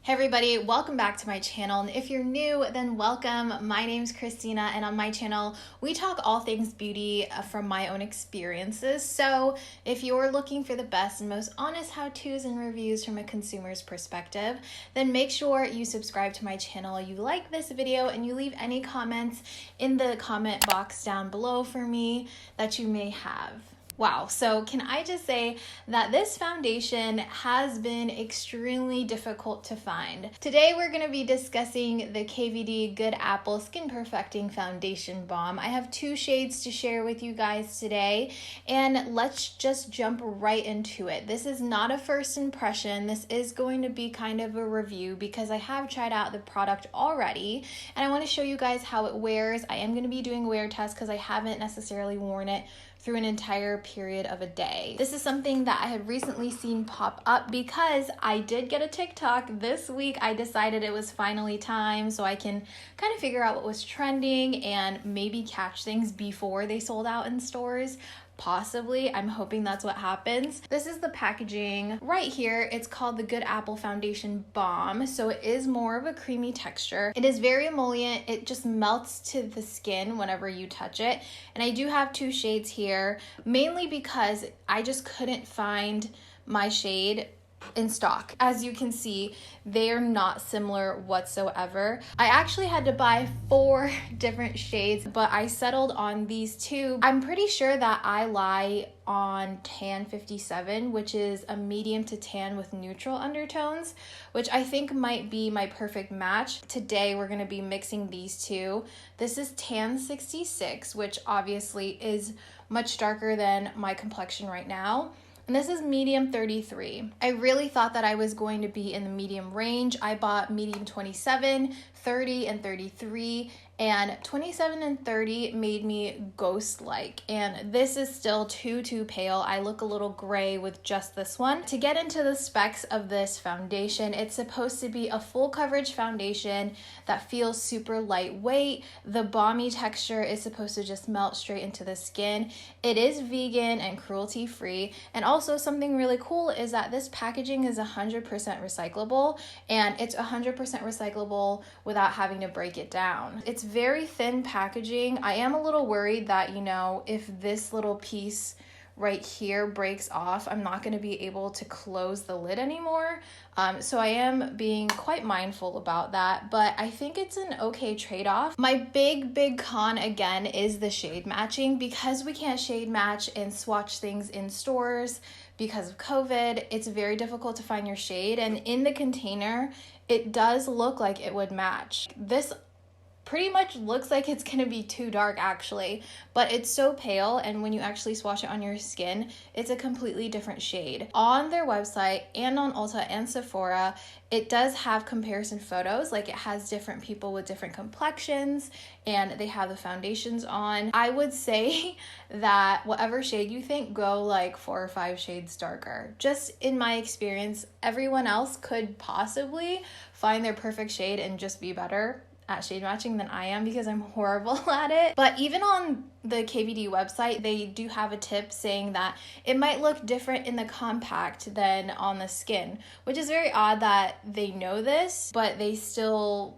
Hey everybody, welcome back to my channel, and if you're new, then welcome. My name's Christina, and on my channel, we talk all things beauty from my own experiences. So if you're looking for the best and most honest how-tos and reviews from a consumer's perspective, then make sure you subscribe to my channel, you like this video, and you leave any comments in the comment box down below for me that you may have. Wow, so can I just say that this foundation has been extremely difficult to find. Today we're going to be discussing the KVD Good Apple Skin Perfecting Foundation Balm. I have two shades to share with you guys today, and let's just jump right into it. This is not a first impression. This is going to be kind of a review because I have tried out the product already, and I want to show you guys how it wears. I am going to be doing a wear test because I haven't necessarily worn it through an entire period of a day. This is something that I had recently seen pop up because I did get a TikTok this week. I decided it was finally time so I can kind of figure out what was trending and maybe catch things before they sold out in stores. Possibly. I'm hoping that's what happens. This is the packaging right here. It's called the Good Apple Foundation Balm. So it is more of a creamy texture. It is very emollient. It just melts to the skin whenever you touch it. And I do have two shades here, mainly because I just couldn't find my shade in stock. As you can see, they are not similar whatsoever. I actually had to buy 4 different shades, but I settled on these two. I'm pretty sure that I lie on tan 57, which is a medium to tan with neutral undertones, which I think might be my perfect match. Today we're going to be mixing these two. This is tan 66, which obviously is much darker than my complexion right now. And this is medium 33. I really thought that I was going to be in the medium range. I bought medium 27, 30, and 33, and 27 and 30 made me ghost-like. And this is still too pale. I look a little gray with just this one. To get into the specs of this foundation, it's supposed to be a full coverage foundation that feels super lightweight. The balmy texture is supposed to just melt straight into the skin. It is vegan and cruelty-free. And also something really cool is that this packaging is 100% recyclable, and it's 100% recyclable without having to break it down. It's very thin packaging. I am a little worried that, if this little piece right here breaks off, I'm not going to be able to close the lid anymore. So I am being quite mindful about that, but I think it's an okay trade-off. My big con again is the shade matching. Because we can't shade match and swatch things in stores because of COVID, it's very difficult to find your shade, and in the container it does look like it would match. This pretty much looks like it's gonna be too dark actually, but it's so pale, and when you actually swatch it on your skin, it's a completely different shade. On their website and on Ulta and Sephora, it does have comparison photos, like it has different people with different complexions, and they have the foundations on. I would say that whatever shade you think, go like 4 or 5 shades darker. Just in my experience, everyone else could possibly find their perfect shade and just be better at shade matching than I am because I'm horrible at it. But even on the KVD website, they do have a tip saying that it might look different in the compact than on the skin, which is very odd that they know this, but they still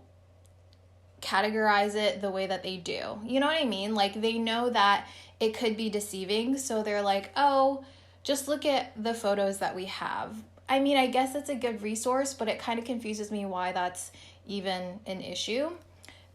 categorize it the way that they do. You know what I mean? Like, they know that it could be deceiving, so they're like, oh, just look at the photos that we have. I mean, I guess it's a good resource, but it kind of confuses me why that's even an issue.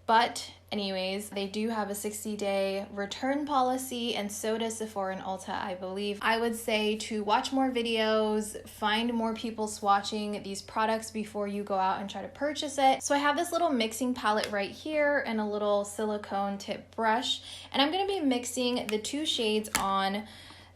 But anyways, they do have a 60-day return policy, and so does Sephora and Ulta, I believe. I would say to watch more videos, find more people swatching these products before you go out and try to purchase it. So I have this little mixing palette right here and a little silicone tip brush, and I'm going to be mixing the 2 shades on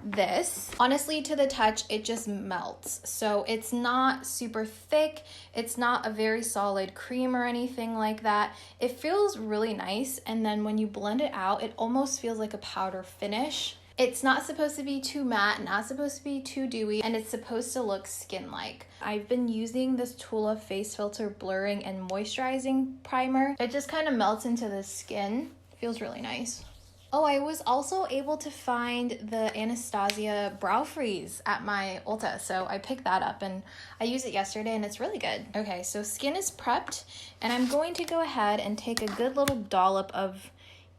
this. Honestly, to the touch, it just melts. So it's not super thick. It's not a very solid cream or anything like that. It feels really nice, and then when you blend it out, it almost feels like a powder finish. It's not supposed to be too matte, not supposed to be too dewy, and it's supposed to look skin-like. I've been using this Tula Face Filter Blurring and Moisturizing Primer. It just kind of melts into the skin. It feels really nice. Oh, I was also able to find the Anastasia brow freeze at my Ulta, so I picked that up and I used it yesterday and it's really good. Okay, so skin is prepped and I'm going to go ahead and take a good little dollop of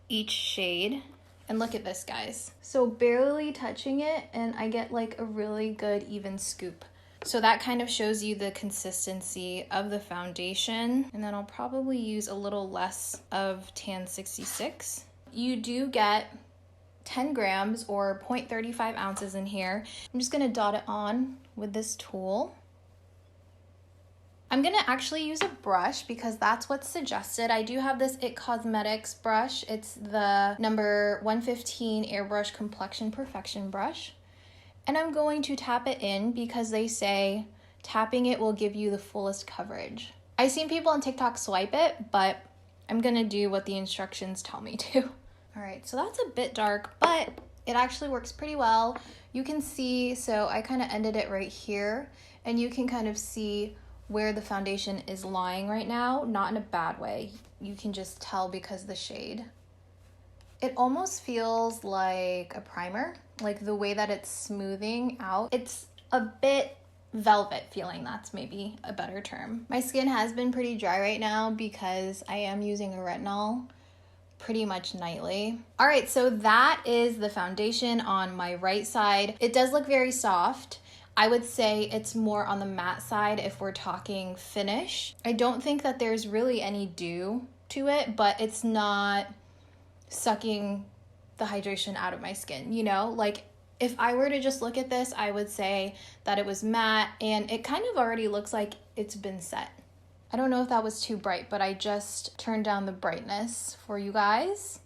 each shade. And look at this, guys. So barely touching it and I get like a really good even scoop. So that kind of shows you the consistency of the foundation. And then I'll probably use a little less of Tan 66. You do get 10 grams or 0.35 ounces in here. I'm just gonna dot it on with this tool. I'm gonna actually use a brush because that's what's suggested. I do have this IT Cosmetics brush. It's the number 115 Airbrush Complexion Perfection brush. And I'm going to tap it in because they say tapping it will give you the fullest coverage. I've seen people on TikTok swipe it, but I'm gonna do what the instructions tell me to. All right, so that's a bit dark, but it actually works pretty well. You can see, so I kind of ended it right here, and you can kind of see where the foundation is lying right now, not in a bad way. You can just tell because of the shade. It almost feels like a primer, like the way that it's smoothing out. It's a bit velvet feeling, that's maybe a better term. My skin has been pretty dry right now because I am using a retinol pretty much nightly. All right, so that is the foundation on my right side. It does look very soft. I would say it's more on the matte side if we're talking finish. I don't think that there's really any dew to it, but it's not sucking the hydration out of my skin, you know? Like if I were to just look at this, I would say that it was matte and it kind of already looks like it's been set. I don't know if that was too bright, but I just turned down the brightness for you guys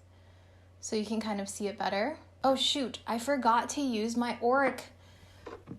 so you can kind of see it better. Oh shoot, I forgot to use my Auric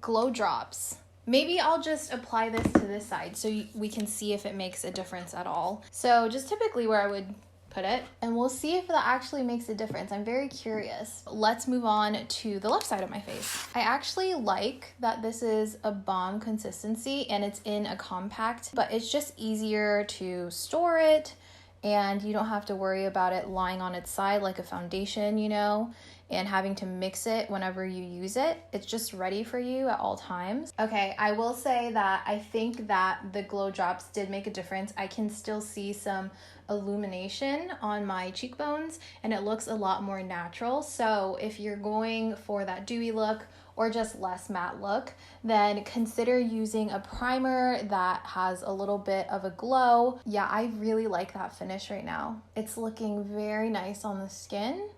glow drops. Maybe I'll just apply this to this side so we can see if it makes a difference at all. So just typically where I would put it, and we'll see if that actually makes a difference. I'm very curious. Let's move on to the left side of my face. I actually like that this is a balm consistency and it's in a compact, but it's just easier to store it and you don't have to worry about it lying on its side like a foundation, you know, and having to mix it whenever you use it. It's just ready for you at all times. Okay, I will say that I think that the glow drops did make a difference. I can still see some illumination on my cheekbones and it looks a lot more natural. So if you're going for that dewy look or just less matte look, then consider using a primer that has a little bit of a glow. Yeah, I really like that finish right now. It's looking very nice on the skin.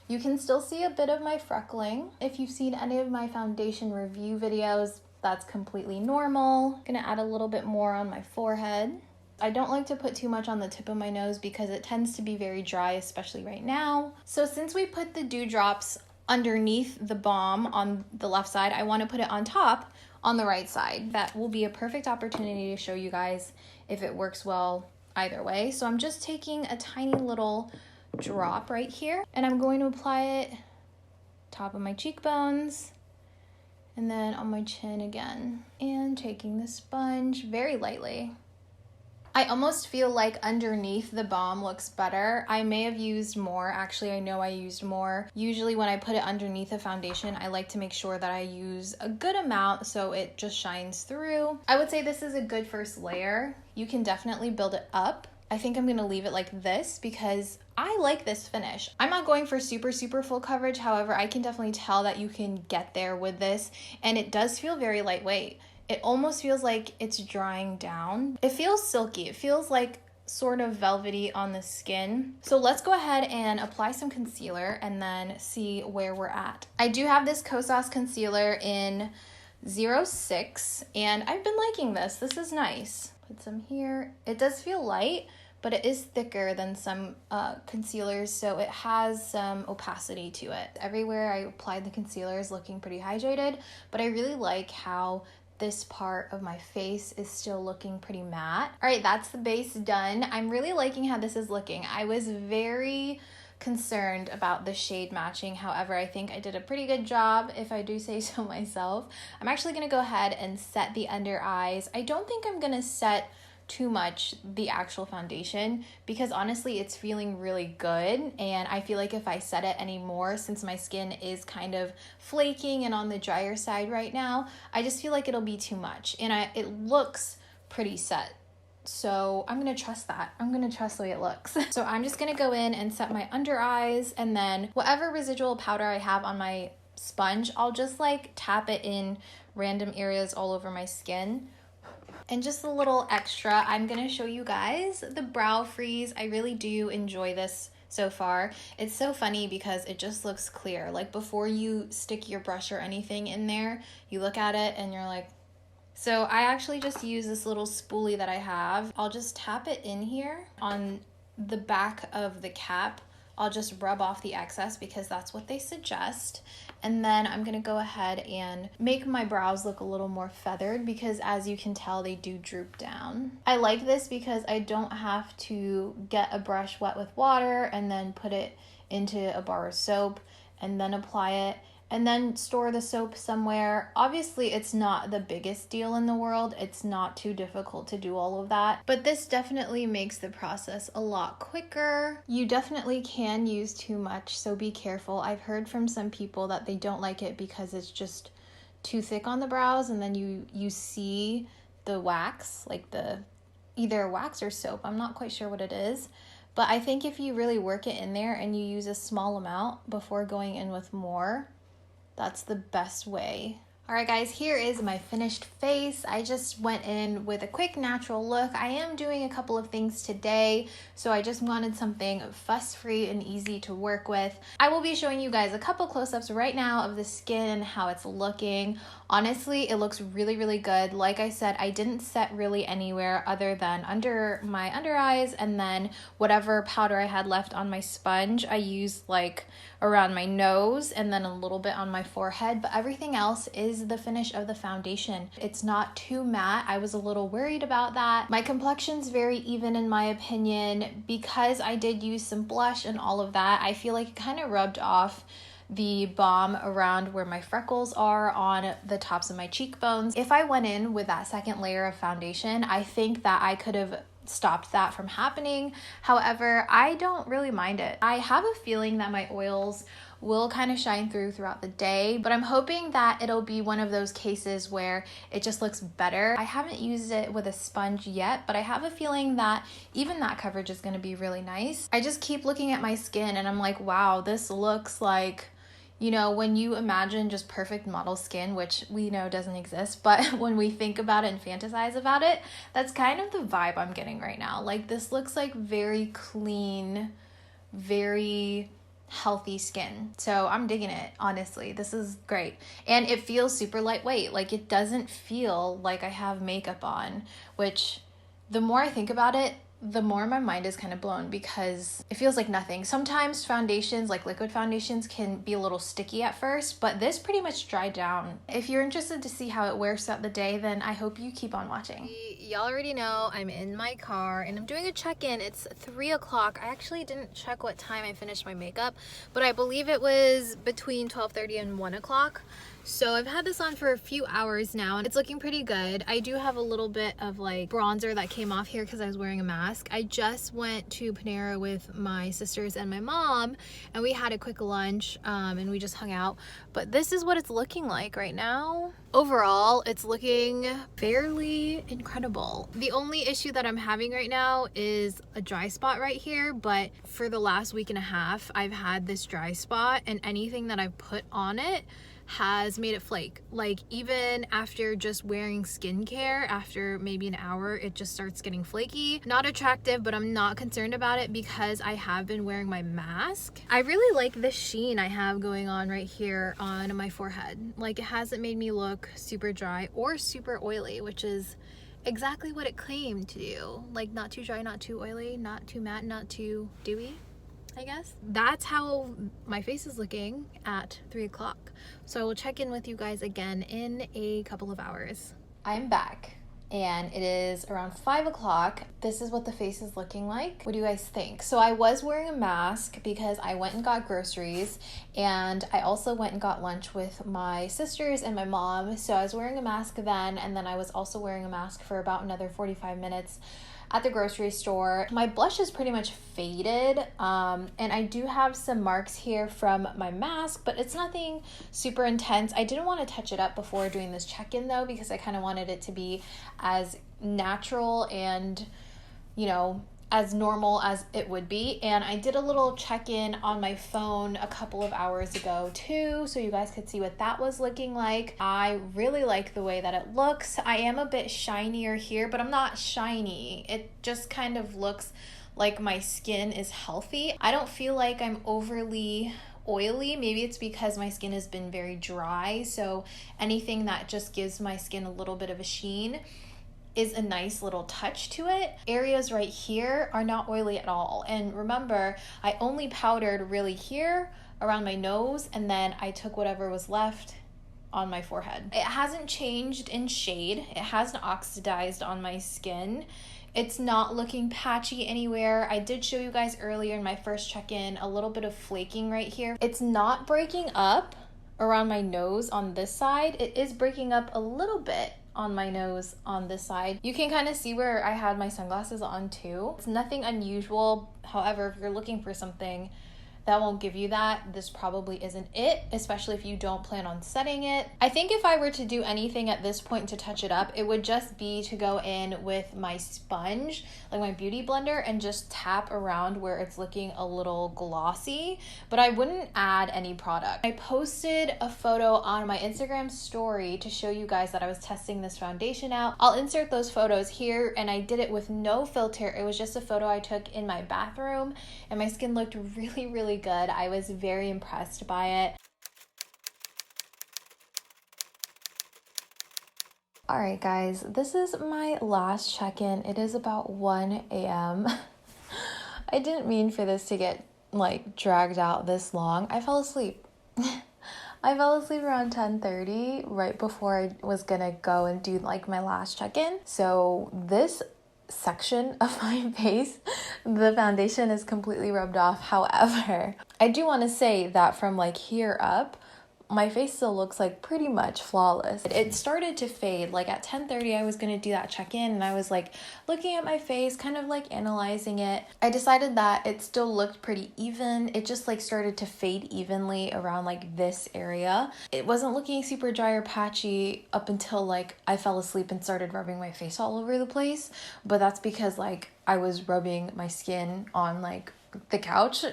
You can still see a bit of my freckling. If you've seen any of my foundation review videos, that's completely normal. I'm gonna add a little bit more on my forehead. I don't like to put too much on the tip of my nose because it tends to be very dry, especially right now. So since we put the dewdrops underneath the balm on the left side, I want to put it on top on the right side. That will be a perfect opportunity to show you guys if it works well either way. So I'm just taking a tiny little drop right here and I'm going to apply it top of my cheekbones and then on my chin again, and taking the sponge very lightly. I almost feel like underneath the balm looks better. I may have used more. Actually, I know I used more. Usually when I put it underneath a foundation, I like to make sure that I use a good amount so it just shines through. I would say this is a good first layer. You can definitely build it up. I think I'm gonna leave it like this because I like this finish. I'm not going for super full coverage. However, I can definitely tell that you can get there with this and it does feel very lightweight. It almost feels like it's drying down. It feels silky. It feels like sort of velvety on the skin. So let's go ahead and apply some concealer and then see where we're at. I do have this Kosas concealer in 06 and I've been liking this. This is nice. Put some here. It does feel light, but it is thicker than some concealers, so it has some opacity to it. Everywhere I applied the concealer is looking pretty hydrated, but I really like how this part of my face is still looking pretty matte. All right, that's the base done. I'm really liking how this is looking. I was very concerned about the shade matching. However, I think I did a pretty good job, if I do say so myself. I'm actually gonna go ahead and set the under eyes. I don't think I'm gonna set too much the actual foundation, because honestly it's feeling really good, and I feel like if I set it anymore, since my skin is kind of flaking and on the drier side right now, I just feel like it'll be too much, and it looks pretty set. So I'm going to trust that. I'm going to trust the way it looks. So I'm just going to go in and set my under eyes, and then whatever residual powder I have on my sponge, I'll just like tap it in random areas all over my skin. And just a little extra, I'm going to show you guys the brow freeze. I really do enjoy this so far. It's so funny because it just looks clear. Like before you stick your brush or anything in there, you look at it and you're like, so I actually just use this little spoolie that I have. I'll just tap it in here on the back of the cap. I'll just rub off the excess because that's what they suggest. And then I'm gonna go ahead and make my brows look a little more feathered, because as you can tell, they do droop down. I like this because I don't have to get a brush wet with water and then put it into a bar of soap and then apply it and then store the soap somewhere. Obviously, it's not the biggest deal in the world. It's not too difficult to do all of that, but this definitely makes the process a lot quicker. You definitely can use too much, so be careful. I've heard from some people that they don't like it because it's just too thick on the brows, and then you see the wax, like the either wax or soap. I'm not quite sure what it is. But I think if you really work it in there and you use a small amount before going in with more, that's the best way. All right, guys, here is my finished face. I just went in with a quick natural look. I am doing a couple of things today, so I just wanted something fuss-free and easy to work with. I will be showing you guys a couple close-ups right now of the skin and how it's looking. Honestly, it looks really, really good. Like I said, I didn't set really anywhere other than under my under eyes, and then whatever powder I had left on my sponge, I used like around my nose and then a little bit on my forehead, but everything else is the finish of the foundation. It's not too matte. I was a little worried about that. My complexion's very even in my opinion. Because I did use some blush and all of that, I feel like it kind of rubbed off the balm around where my freckles are on the tops of my cheekbones. If I went in with that second layer of foundation, I think that I could have stopped that from happening. However, I don't really mind it. I have a feeling that my oils will kind of shine throughout the day, but I'm hoping that it'll be one of those cases where it just looks better. I haven't used it with a sponge yet, but I have a feeling that even that coverage is going to be really nice. I just keep looking at my skin and I'm like, wow, this looks like, you know, when you imagine just perfect model skin, which we know doesn't exist, but when we think about it and fantasize about it, that's kind of the vibe I'm getting right now. Like, this looks like very clean, very healthy skin. So I'm digging it, honestly. This is great. And it feels super lightweight. Like, it doesn't feel like I have makeup on, which the more I think about it, the more my mind is kind of blown, because it feels like nothing. Sometimes foundations, like liquid foundations, can be a little sticky at first, but this pretty much dried down. If you're interested to see how it wears throughout the day, then I hope you keep on watching. Y'all already know I'm in my car and I'm doing a check-in. It's 3 o'clock. I actually didn't check what time I finished my makeup, but I believe it was between 12:30 and 1 o'clock. So I've had this on for a few hours now and it's looking pretty good. I do have a little bit of like bronzer that came off here because I was wearing a mask. I just went to Panera with my sisters and my mom and we had a quick lunch and we just hung out. But this is what it's looking like right now. Overall, it's looking fairly incredible. The only issue that I'm having right now is a dry spot right here, but for the last week and a half, I've had this dry spot and anything that I've put on it has made it flake. Like, even after just wearing skincare, after maybe an hour, it just starts getting flaky. Not attractive, but I'm not concerned about it because I have been wearing my mask. I really like the sheen I have going on right here on my forehead. Like, it hasn't made me look super dry or super oily, which is exactly what it claimed to do. Like, not too dry, not too oily, not too matte, not too dewy, I guess. That's how my face is looking at 3 o'clock. So I will check in with you guys again in a couple of hours. I'm back and it is around 5 o'clock. This is what the face is looking like. What do you guys think? So I was wearing a mask because I went and got groceries, and I also went and got lunch with my sisters and my mom. So I was wearing a mask then, and then I was also wearing a mask for about another 45 minutes at the grocery store. My blush is pretty much faded, and I do have some marks here from my mask, but it's nothing super intense. I didn't want to touch it up before doing this check-in though, because I kind of wanted it to be as natural and, you know, as normal as it would be. And I did a little check-in on my phone a couple of hours ago too, so you guys could see what that was looking like. I really like the way that it looks. I am a bit shinier here, but I'm not shiny. It just kind of looks like my skin is healthy. I don't feel like I'm overly oily. Maybe it's because my skin has been very dry, so anything that just gives my skin a little bit of a sheen is a nice little touch to it. Areas right here are not oily at all. And remember, I only powdered really here around my nose, and then I took whatever was left on my forehead. It hasn't changed in shade. It hasn't oxidized on my skin. It's not looking patchy anywhere. I did show you guys earlier in my first check-in a little bit of flaking right here. It's not breaking up around my nose on this side. It is breaking up a little bit on my nose on this side. You can kind of see where I had my sunglasses on too. It's nothing unusual. However, if you're looking for something that won't give you that, this probably isn't it, especially if you don't plan on setting it. I think if I were to do anything at this point to touch it up, it would just be to go in with my sponge, like my beauty blender, and just tap around where it's looking a little glossy, but I wouldn't add any product. I posted a photo on my Instagram story to show you guys that I was testing this foundation out. I'll insert those photos here, and I did it with no filter. It was just a photo I took in my bathroom, and my skin looked really, really good. I was very impressed by it. All right, guys, this is my last check-in. It is about 1 a.m. I didn't mean for this to get like dragged out this long. I fell asleep. I fell asleep around 10:30 right before I was gonna go and do like my last check-in. So this section of my face, the foundation is completely rubbed off. However, I do want to say that from like here up, my face still looks like pretty much flawless. It started to fade. Like at 10:30 I was going to do that check-in, and I was like looking at my face, kind of like analyzing it. I decided that it still looked pretty even. It just like started to fade evenly around like this area. It wasn't looking super dry or patchy up until like I fell asleep and started rubbing my face all over the place, but that's because like I was rubbing my skin on like the couch.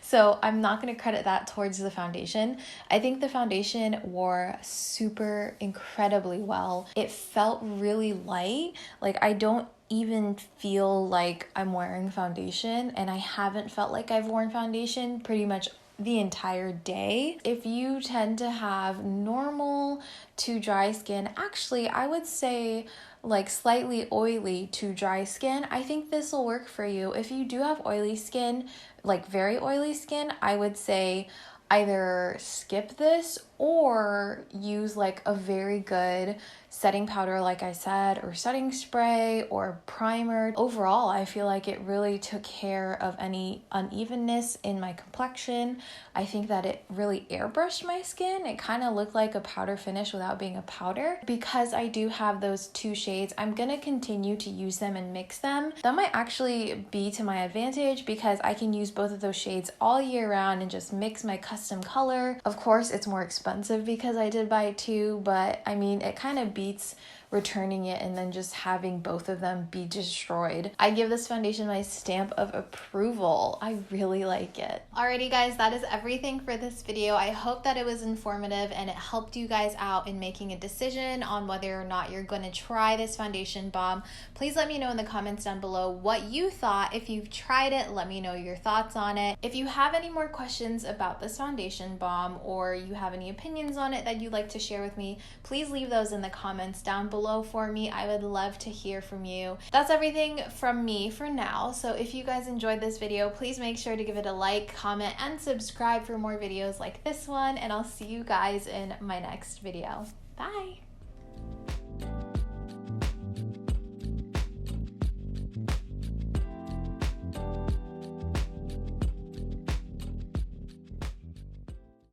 So I'm not going to credit that towards the foundation. I think the foundation wore super incredibly well. It felt really light. Like I don't even feel like I'm wearing foundation, and I haven't felt like I've worn foundation pretty much the entire day. If you tend to have normal to dry skin, actually I would say like slightly oily to dry skin, I think this will work for you. If you do have oily skin, like very oily skin, I would say either skip this or use like a very good setting powder, like I said, or setting spray or primer. Overall, I feel like it really took care of any unevenness in my complexion. I think that it really airbrushed my skin. It kind of looked like a powder finish without being a powder. Because I do have those two shades, I'm gonna continue to use them and mix them. That might actually be to my advantage because I can use both of those shades all year round and just mix my custom color. Of course, it's more expensive because I did buy two, but I mean, it kind of beats returning it and then just having both of them be destroyed. I give this foundation my stamp of approval. I really like it. Alrighty guys, that is everything for this video. I hope that it was informative and it helped you guys out in making a decision on whether or not you're going to try this foundation balm. Please let me know in the comments down below what you thought. If you've tried it, let me know your thoughts on it. If you have any more questions about this foundation balm or you have any opinions on it that you'd like to share with me, please leave those in the comments down below for me. I would love to hear from you. That's everything from me for now. So if you guys enjoyed this video, please make sure to give it a like, comment, and subscribe for more videos like this one, and I'll see you guys in my next video. Bye!